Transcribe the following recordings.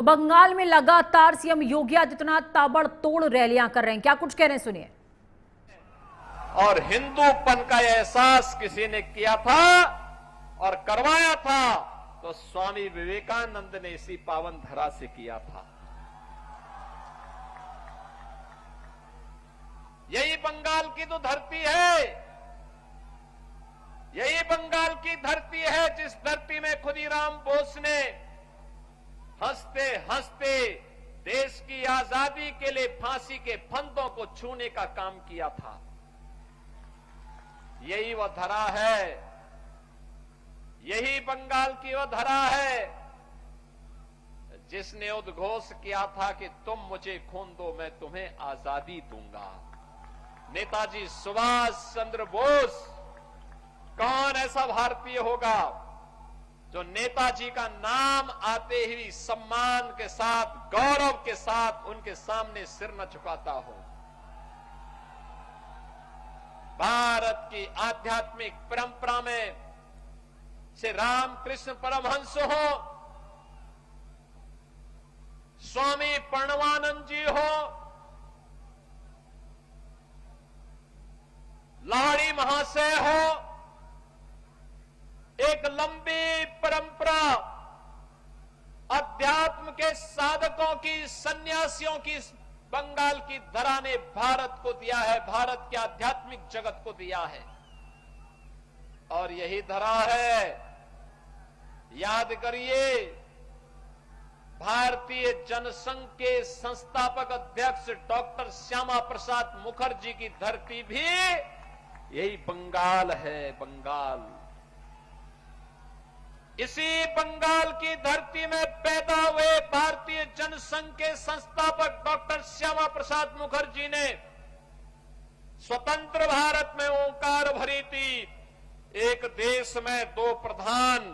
बंगाल में लगातार सीएम योगी आदित्यनाथ ताबड़तोड़ रैलियां कर रहे हैं, क्या कुछ कह रहे हैं सुनिए। और हिंदूपन का एहसास किसी ने किया था और करवाया था तो स्वामी विवेकानंद ने इसी पावन धरा से किया था। यही बंगाल की तो धरती है, यही बंगाल की धरती है जिस धरती में खुदीराम बोस ने हंसते हंसते देश की आजादी के लिए फांसी के फंदों को छूने का काम किया था। यही वह धरा है, यही बंगाल की वह धरा है जिसने उद्घोष किया था कि तुम मुझे खून दो मैं तुम्हें आजादी दूंगा। नेताजी सुभाष चंद्र बोस, कौन ऐसा भारतीय होगा जो नेताजी का नाम आते ही सम्मान के साथ, गौरव के साथ उनके सामने सिर न झुकाता हो। भारत की आध्यात्मिक परंपरा में से रामकृष्ण परमहंस हो, स्वामी प्रणवानंद जी हो, लाड़ी महाशय हो, एक लंबी परंपरा अध्यात्म के साधकों की, सन्यासियों की बंगाल की धरा ने भारत को दिया है, भारत के आध्यात्मिक जगत को दिया है। और यही धरा है, याद करिए, भारतीय जनसंघ के संस्थापक अध्यक्ष डॉक्टर श्यामा प्रसाद मुखर्जी की धरती भी यही बंगाल है। बंगाल, इसी बंगाल की धरती में पैदा हुए भारतीय जनसंघ के संस्थापक डॉक्टर श्यामा प्रसाद मुखर्जी ने स्वतंत्र भारत में ओंकार भरी थी, एक देश में दो प्रधान,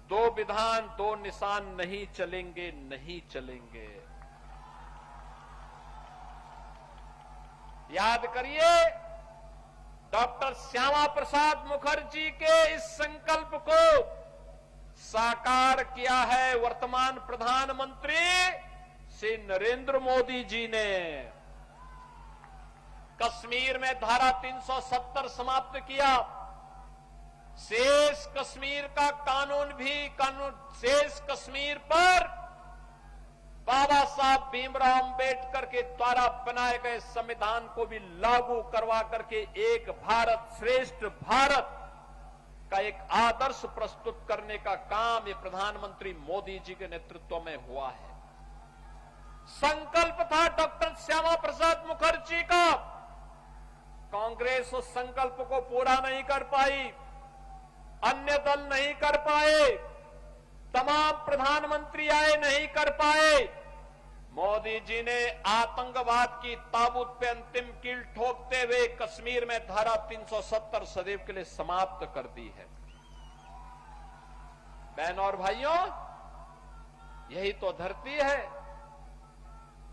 दो विधान, दो निशान नहीं चलेंगे, नहीं चलेंगे। याद करिए, डॉक्टर श्यामा प्रसाद मुखर्जी के इस संकल्प को साकार किया है वर्तमान प्रधानमंत्री श्री नरेंद्र मोदी जी ने। कश्मीर में धारा 370 समाप्त किया, शेष कश्मीर का कानून शेष कश्मीर पर बाबा साहब भीमराव अंबेडकर के द्वारा बनाए गए संविधान को भी लागू करवा करके एक भारत श्रेष्ठ भारत का एक आदर्श प्रस्तुत करने का काम ये प्रधानमंत्री मोदी जी के नेतृत्व में हुआ है। संकल्प था डॉक्टर श्यामा प्रसाद मुखर्जी का, कांग्रेस उस संकल्प को पूरा नहीं कर पाई, अन्य दल नहीं कर पाए, तमाम प्रधानमंत्री आए नहीं कर पाए। मोदी जी ने आतंकवाद की ताबूत पे अंतिम कील ठोकते हुए कश्मीर में धारा 370 सदैव के लिए समाप्त कर दी है। बहनों और भाइयों, यही तो धरती है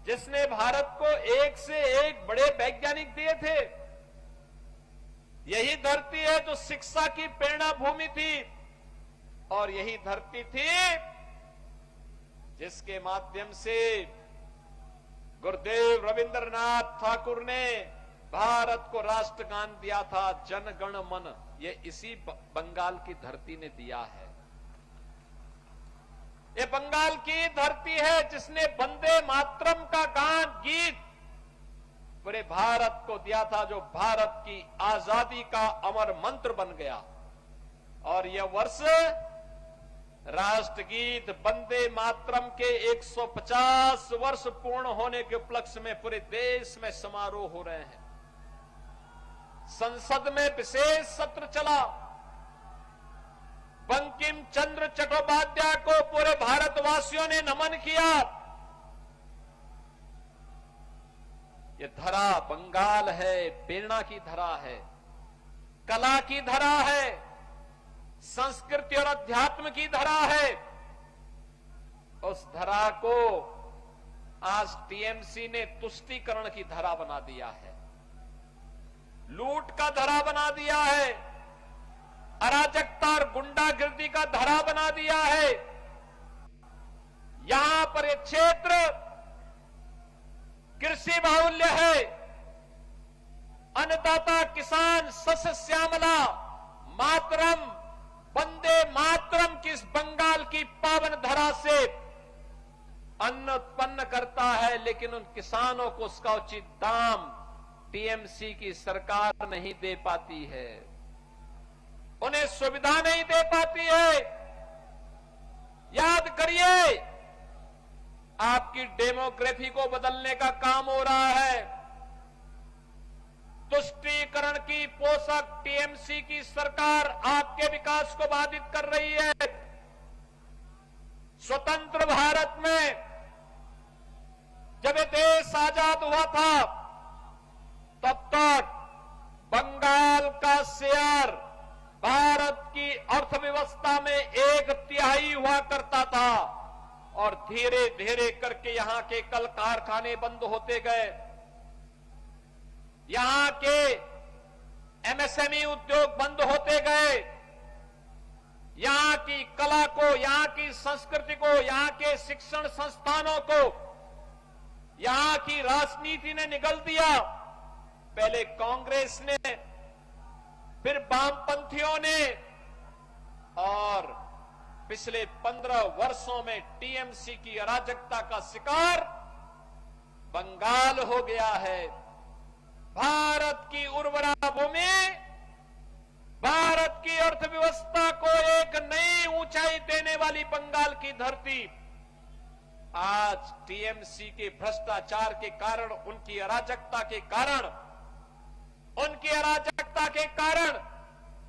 जिसने भारत को एक से एक बड़े वैज्ञानिक दिए थे। यही धरती है जो शिक्षा की प्रेरणा भूमि थी, और यही धरती थी जिसके माध्यम से गुरुदेव रविंद्रनाथ ठाकुर ने भारत को राष्ट्रगान दिया था, जन गण मन। ये इसी बंगाल की धरती ने दिया है। ये बंगाल की धरती है जिसने वंदे मातरम का गीत पूरे भारत को दिया था, जो भारत की आजादी का अमर मंत्र बन गया। और यह वर्ष राष्ट्रगीत वंदे मातरम के 150 वर्ष पूर्ण होने के उपलक्ष्य में पूरे देश में समारोह हो रहे हैं। संसद में विशेष सत्र चला, बंकिम चंद्र चट्टोपाध्याय को पूरे भारतवासियों ने नमन किया। ये धरा बंगाल है, प्रेरणा की धरा है, कला की धरा है, संस्कृति और अध्यात्म की धरा है। उस धरा को आज टीएमसी ने तुष्टीकरण की धरा बना दिया है, लूट का धरा बना दिया है, अराजकता और गुंडागिर्दी का धरा बना दिया है। यहां पर ये क्षेत्र कृषि बाहुल्य है। अन्नदाता किसान सस्य श्यामला मातरम वंदे मातरम की इस बंगाल की पावन धरा से अन्न उत्पन्न करता है, लेकिन उन किसानों को उसका उचित दाम टीएमसी की सरकार नहीं दे पाती है, उन्हें सुविधा नहीं दे पाती है। याद करिए, आपकी डेमोग्राफी को बदलने का काम हो रहा है। तुष्टीकरण की पोषक टीएमसी की सरकार आपके विकास को बाधित कर रही है। स्वतंत्र भारत में जब ये देश आजाद हुआ था, तब तक बंगाल का शेयर भारत की अर्थव्यवस्था में 1/3 हुआ करता था, और धीरे धीरे करके यहां के कल कारखाने बंद होते गए। यहां के एमएसएमई उद्योग बंद होते गए। यहां की कला को, यहां की संस्कृति को, यहां के शिक्षण संस्थानों को यहां की राजनीति ने निगल दिया। पहले कांग्रेस ने, फिर वामपंथियों ने, और पिछले 15 वर्षों में टीएमसी की अराजकता का शिकार बंगाल हो गया है। भारत की उर्वरा भूमि, भारत की अर्थव्यवस्था को एक नई ऊंचाई देने वाली बंगाल की धरती आज टीएमसी के भ्रष्टाचार के कारण, उनकी अराजकता के कारण,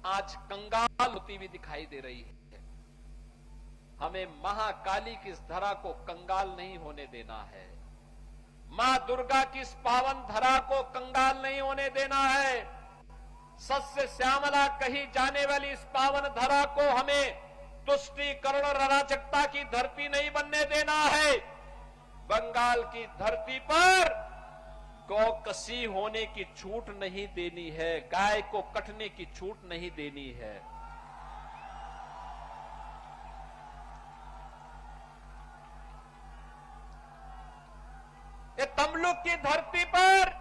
आज कंगाल होती हुई दिखाई दे रही है। हमें महाकाली की इस धरा को कंगाल नहीं होने देना है। मां दुर्गा की इस पावन धरा को कंगाल नहीं होने देना है। सस्य श्यामला कही जाने वाली इस पावन धरा को हमें तुष्टीकरण और अराजकता की धरती नहीं बनने देना है। बंगाल की धरती पर गौकसी होने की छूट नहीं देनी है, गाय को कटने की छूट नहीं देनी है। ये तमलुक की धरती पर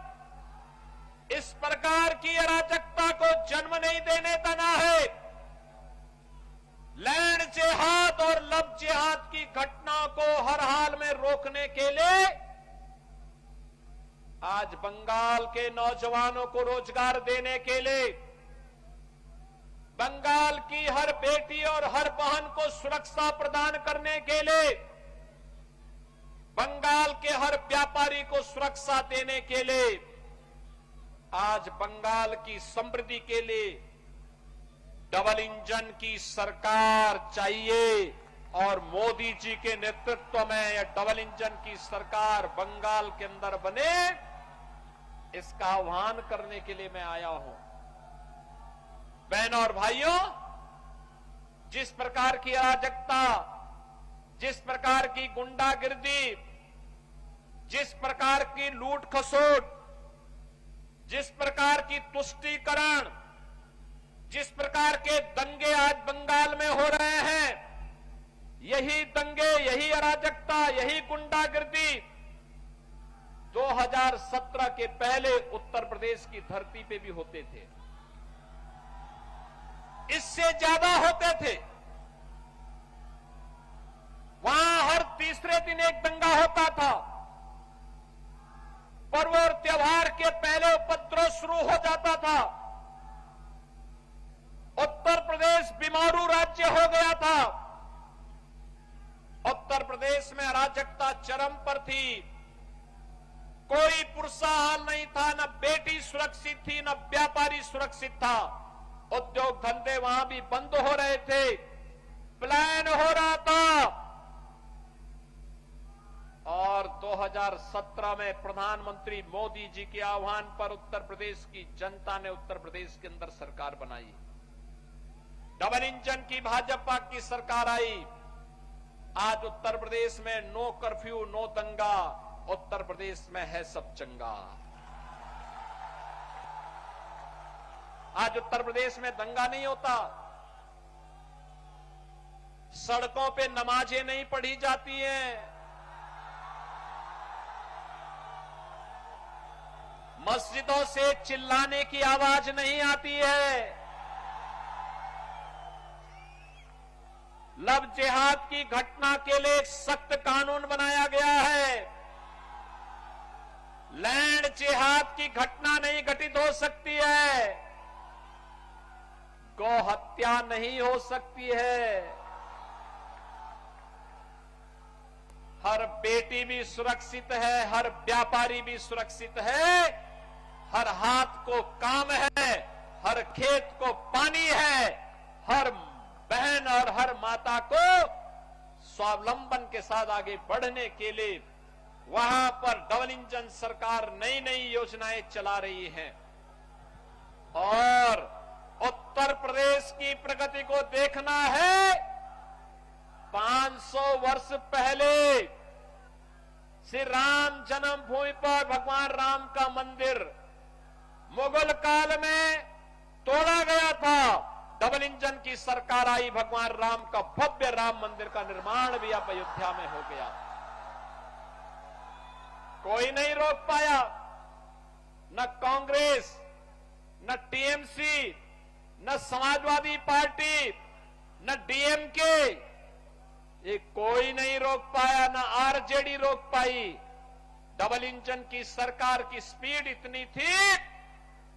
इस प्रकार की अराजकता को जन्म नहीं देने देना है। लैंड जिहाद और लव जिहाद की घटना को हर हाल में रोकने के लिए आज बंगाल के नौजवानों को रोजगार देने के लिए, बंगाल की हर बेटी और हर बहन को सुरक्षा प्रदान करने के लिए, बंगाल के हर व्यापारी को सुरक्षा देने के लिए, आज बंगाल की समृद्धि के लिए डबल इंजन की सरकार चाहिए, और मोदी जी के नेतृत्व में यह डबल इंजन की सरकार बंगाल के अंदर बने, इसका आह्वान करने के लिए मैं आया हूं। बहनों और भाइयों, जिस प्रकार की अराजकता, जिस प्रकार की गुंडागिर्दी, जिस प्रकार की लूट खसोट, जिस प्रकार की तुष्टीकरण, जिस प्रकार के दंगे आज बंगाल में हो रहे हैं, यही दंगे, यही अराजकता, यही गुंडागिर्दी 2017 के पहले उत्तर प्रदेश की धरती पे भी होते थे, इससे ज्यादा होते थे। वहां हर तीसरे दिन एक दंगा होता था। पर्व और त्योहार के पहले उपद्रव शुरू हो जाता था। उत्तर प्रदेश बीमारू राज्य हो गया था। उत्तर प्रदेश में अराजकता चरम पर थी। कोई पुरसा हाल नहीं था, न बेटी सुरक्षित थी, न व्यापारी सुरक्षित था। उद्योग धंधे वहां भी बंद हो रहे थे, प्लान हो रहा था। और 2017 में प्रधानमंत्री मोदी जी के आह्वान पर उत्तर प्रदेश की जनता ने उत्तर प्रदेश के अंदर सरकार बनाई। डबल इंजन की भाजपा की सरकार आई। आज उत्तर प्रदेश में नो कर्फ्यू, नो दंगा, उत्तर प्रदेश में है सब चंगा। आज उत्तर प्रदेश में दंगा नहीं होता। सड़कों पे नमाजें नहीं पढ़ी जाती हैं, मस्जिदों से चिल्लाने की आवाज नहीं आती है, लव जिहाद की घटना के लिए एक सख्त कानून बनाया गया है। लैंड जिहाद की घटना नहीं घटित हो सकती है, गौ हत्या नहीं हो सकती है, हर बेटी भी सुरक्षित है, हर व्यापारी भी सुरक्षित है, हर हाथ को काम है, हर खेत को पानी है, हर बहन और हर माता को स्वावलंबन के साथ आगे बढ़ने के लिए वहां पर डबल इंजन सरकार नई नई योजनाएं चला रही है। और उत्तर प्रदेश की प्रगति को देखना है, 500 वर्ष पहले श्री राम जन्मभूमि पर भगवान राम का मंदिर मुगल काल में तोड़ा गया था। डबल इंजन की सरकार आई, भगवान राम का भव्य राम मंदिर का निर्माण भी अब अयोध्या में हो गया। कोई नहीं रोक पाया, न कांग्रेस, न टीएमसी, न समाजवादी पार्टी, न डीएमके, ये कोई नहीं रोक पाया, न आरजेडी रोक पाई। डबल इंजन की सरकार की स्पीड इतनी थी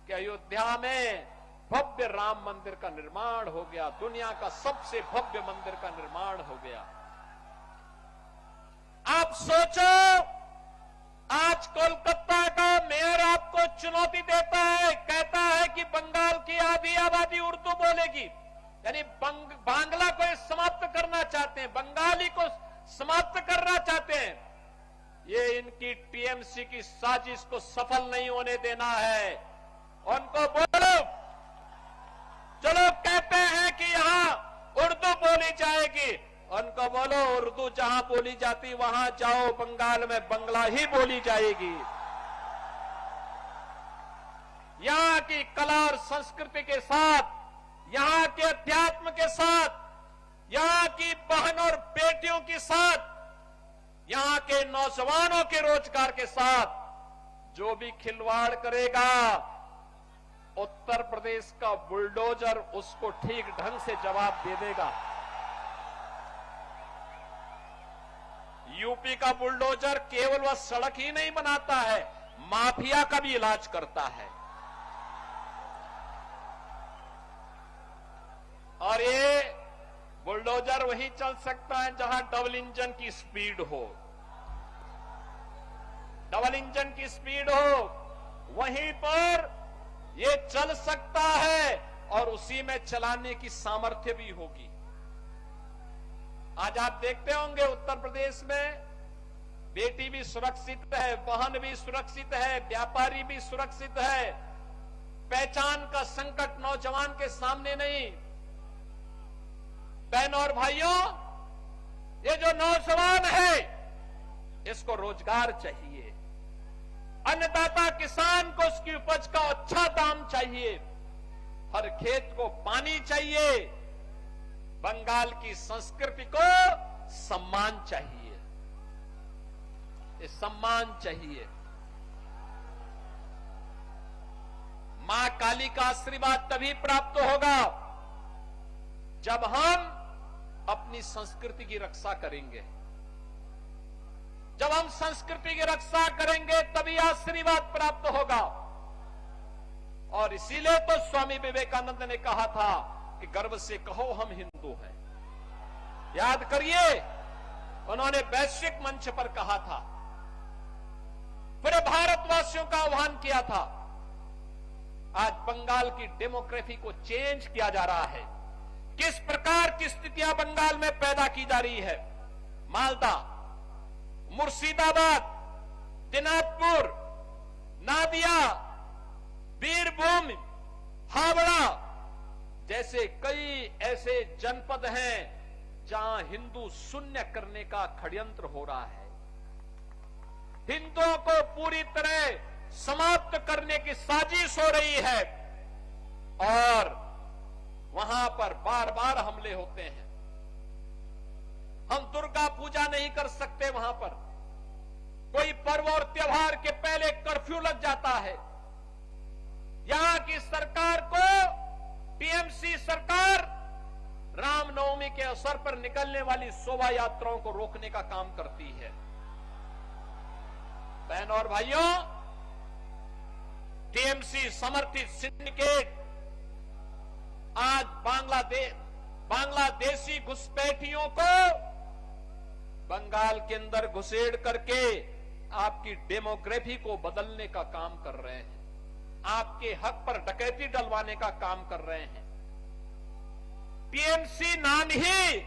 कि अयोध्या में भव्य राम मंदिर का निर्माण हो गया, दुनिया का सबसे भव्य मंदिर का निर्माण हो गया। आप सोचो, आज कोलकाता का मेयर आपको चुनौती देता है, कहता है कि बंगाल की आधी आबादी उर्दू बोलेगी, यानी बांग्ला को समाप्त करना चाहते हैं, बंगाली को समाप्त करना चाहते हैं। ये इनकी टीएमसी की साजिश को सफल नहीं होने देना है। उनको बोलो, चलो कहते हैं कि यहां उर्दू बोली जाएगी, उनको बोलो उर्दू जहां बोली जाती वहां जाओ, बंगाल में बंगला ही बोली जाएगी। यहां की कला और संस्कृति के साथ, यहां के अध्यात्म के साथ, यहां की बहन और बेटियों के साथ, यहां के नौजवानों के रोजगार के साथ जो भी खिलवाड़ करेगा, उत्तर प्रदेश का बुलडोजर उसको ठीक ढंग से जवाब दे देगा। यूपी का बुलडोजर केवल वह सड़क ही नहीं बनाता है, माफिया का भी इलाज करता है। और ये बुलडोजर वही चल सकता है जहां डबल इंजन की स्पीड हो, डबल इंजन की स्पीड हो, वहीं पर ये चल सकता है और उसी में चलाने की सामर्थ्य भी होगी। आज आप देखते होंगे उत्तर प्रदेश में बेटी भी सुरक्षित है, बहन भी सुरक्षित है, व्यापारी भी सुरक्षित है। पहचान का संकट नौजवान के सामने नहीं। बहनों और भाइयों, ये जो नौजवान है इसको रोजगार चाहिए, अन्नदाता किसान को उसकी उपज का अच्छा दाम चाहिए, हर खेत को पानी चाहिए, बंगाल की संस्कृति को सम्मान चाहिए, ये सम्मान चाहिए। मां काली का आशीर्वाद तभी प्राप्त होगा जब हम अपनी संस्कृति की रक्षा करेंगे। जब हम संस्कृति की रक्षा करेंगे तभी आशीर्वाद प्राप्त होगा। और इसीलिए तो स्वामी विवेकानंद ने कहा था कि गर्व से कहो हम हिंदू हैं। याद करिए, उन्होंने वैश्विक मंच पर कहा था, पूरे भारतवासियों का आह्वान किया था। आज बंगाल की डेमोग्राफी को चेंज किया जा रहा है। किस प्रकार की स्थितियां बंगाल में पैदा की जा रही है। मालदा, मुर्शिदाबाद, दिनाजपुर, नादिया, बीरभूम, हावड़ा जैसे कई ऐसे जनपद हैं जहां हिंदू शून्य करने का षड्यंत्र हो रहा है। हिंदुओं को पूरी तरह समाप्त करने की साजिश हो रही है और वहां पर बार बार हमले होते हैं। हम दुर्गा पूजा नहीं कर सकते वहां पर। कोई पर्व और त्योहार के पहले कर्फ्यू लग जाता है। यहां की सरकार को, टीएमसी सरकार, रामनवमी के अवसर पर निकलने वाली शोभा यात्राओं को रोकने का काम करती है। बहनों और भाइयों, टीएमसी समर्थित सिंडिकेट आज बांग्लादेशी घुसपैठियों को बंगाल के अंदर घुसेड़ करके आपकी डेमोग्राफी को बदलने का काम कर रहे हैं, आपके हक पर डकैती डलवाने का काम कर रहे हैं। टीएमसी नाम ही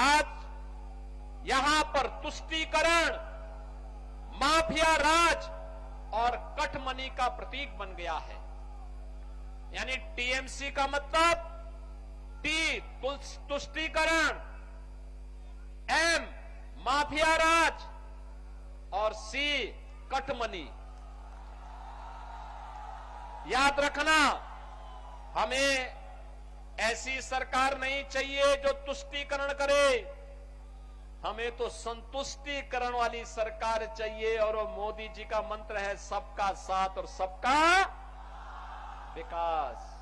आज यहां पर तुष्टीकरण, माफिया राज और कठमनी का प्रतीक बन गया है। यानी टीएमसी का मतलब टी तुष्टीकरण, एम माफिया राज और सी कठमनी। याद रखना, हमें ऐसी सरकार नहीं चाहिए जो तुष्टीकरण करे, हमें तो संतुष्टीकरण वाली सरकार चाहिए। और वो मोदी जी का मंत्र है सबका साथ और सबका विकास।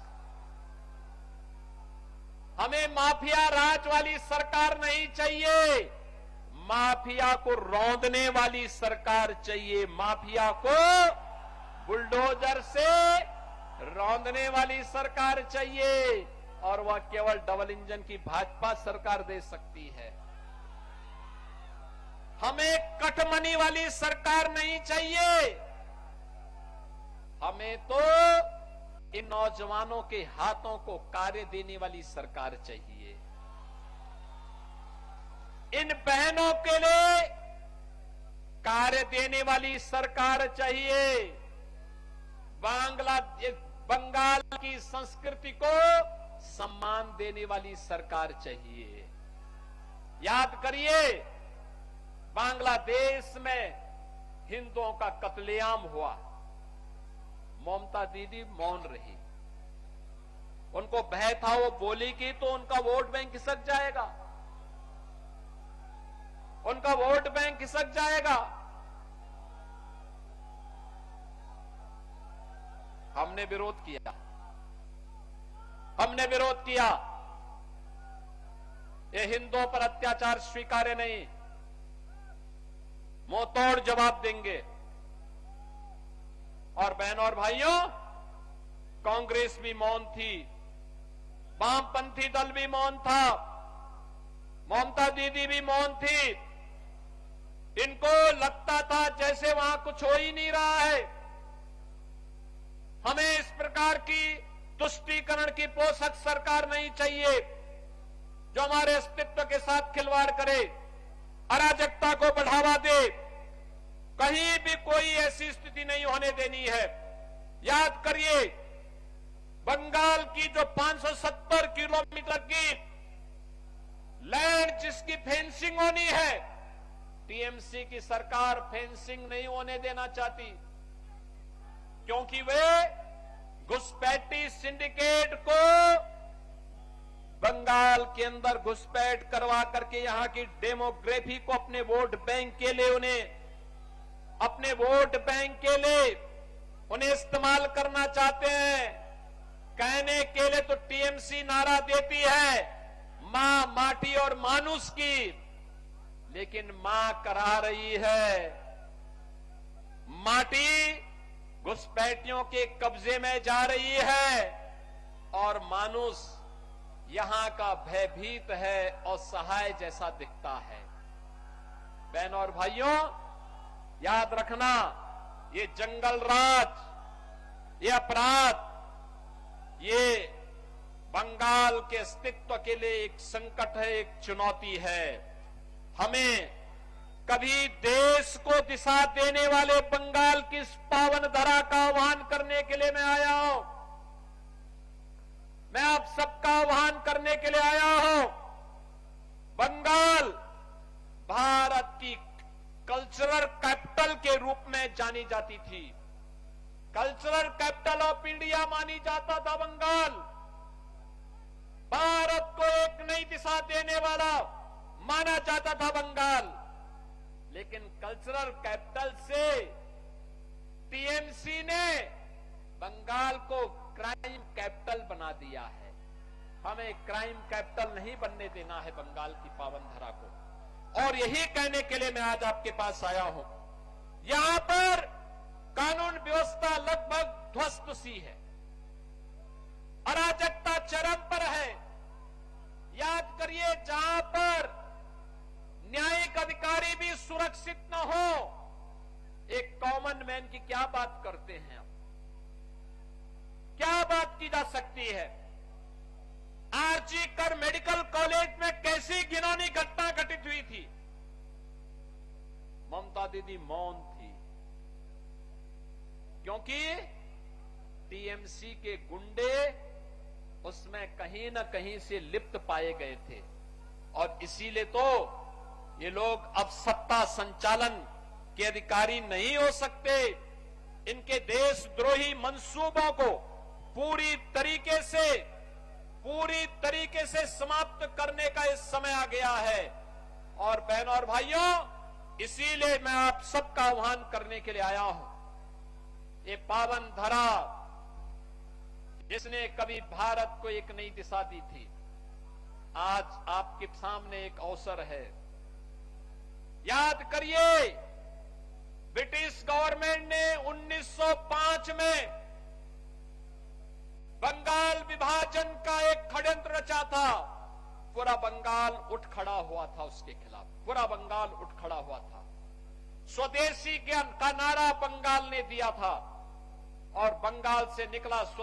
हमें माफिया राज वाली सरकार नहीं चाहिए, माफिया को रौंदने वाली सरकार चाहिए, माफिया को बुलडोजर से रौंदने वाली सरकार चाहिए। और वह केवल डबल इंजन की भाजपा सरकार दे सकती है। हमें कठमनी वाली सरकार नहीं चाहिए, हमें तो इन नौजवानों के हाथों को कार्य देने वाली सरकार चाहिए। इन बहनों के लिए कार्य देने वाली सरकार चाहिए। बंगाल की संस्कृति को सम्मान देने वाली सरकार चाहिए। याद करिए, बांग्लादेश में हिंदुओं का कत्लेआम हुआ, ममता दीदी मौन रही। उनको भय था वो बोली कि तो उनका वोट बैंक खिसक जाएगा, उनका वोट बैंक खिसक जाएगा। हमने विरोध किया, हमने विरोध किया। ये हिंदुओं पर अत्याचार स्वीकार्य नहीं, मुंहतोड़ जवाब देंगे। और बहनों और भाइयों, कांग्रेस भी मौन थी, वामपंथी दल भी मौन था, ममता दीदी भी मौन थी। इनको लगता था जैसे वहां कुछ हो ही नहीं रहा है। हमें इस प्रकार की तुष्टीकरण की पोषक सरकार नहीं चाहिए जो हमारे अस्तित्व के साथ खिलवाड़ करे, अराजकता को बढ़ावा दे। कहीं भी कोई ऐसी स्थिति नहीं होने देनी है। याद करिए, बंगाल की जो 570 किलोमीटर की लैंड जिसकी फेंसिंग होनी है, टीएमसी की सरकार फेंसिंग नहीं होने देना चाहती, क्योंकि वे घुसपैठी सिंडिकेट को बंगाल के अंदर घुसपैठ करवा करके यहां की डेमोग्राफी को अपने वोट बैंक के लिए उन्हें इस्तेमाल करना चाहते हैं। कहने के लिए तो टीएमसी नारा देती है मां माटी और मानुष की, लेकिन मां करा रही है माटी घुसपैठियों के कब्जे में जा रही है और मानुष यहां का भयभीत है और सहाय जैसा दिखता है। बहनों और भाइयों, याद रखना, ये जंगल राज, ये अपराध, ये बंगाल के अस्तित्व के लिए एक संकट है, एक चुनौती है। हमें कभी देश को दिशा देने वाले बंगाल की इस पावन धरा का आह्वान करने के लिए मैं आया हूं। मैं आप सबका आह्वान करने के लिए आया हूं। बंगाल भारत की कल्चरल कैपिटल के रूप में जानी जाती थी, कल्चरल कैपिटल ऑफ इंडिया मानी जाता था बंगाल। भारत को एक नई दिशा देने वाला, माना जाता था बंगाल, लेकिन कल्चरल कैपिटल से टीएमसी ने बंगाल को क्राइम कैपिटल बना दिया है। हमें क्राइम कैपिटल नहीं बनने देना है बंगाल की पावन धरा को। और यही कहने के लिए मैं आज आपके पास आया हूं। यहां पर कानून व्यवस्था लगभग ध्वस्त सी है, अराजकता चरम पर है। याद करिए, जहां पर न्यायिक अधिकारी भी सुरक्षित न हो, एक कॉमन मैन की क्या बात करते हैं आप? क्या बात की जा सकती है? आरजी कर मेडिकल कॉलेज में कैसी घिनौनी घटना घटित हुई थी, ममता दीदी मौन थी, क्योंकि टीएमसी के गुंडे उसमें कहीं न कहीं से लिप्त पाए गए थे। और इसीलिए तो ये लोग अब सत्ता संचालन के अधिकारी नहीं हो सकते। इनके देशद्रोही मंसूबों को पूरी तरीके से समाप्त करने का इस समय आ गया है। और बहनों और भाइयों, इसीलिए मैं आप सबका आह्वान करने के लिए आया हूं। ये पावन धरा जिसने कभी भारत को एक नई दिशा दी थी, आज आपके सामने एक अवसर है। याद करिए, ब्रिटिश गवर्नमेंट ने 1905 में बंगाल विभाजन का एक षड्यंत्र रचा था। पूरा बंगाल उठ खड़ा हुआ था उसके खिलाफ, पूरा बंगाल उठ खड़ा हुआ था। स्वदेशी का नारा बंगाल ने दिया था और बंगाल से निकला स्वदेशी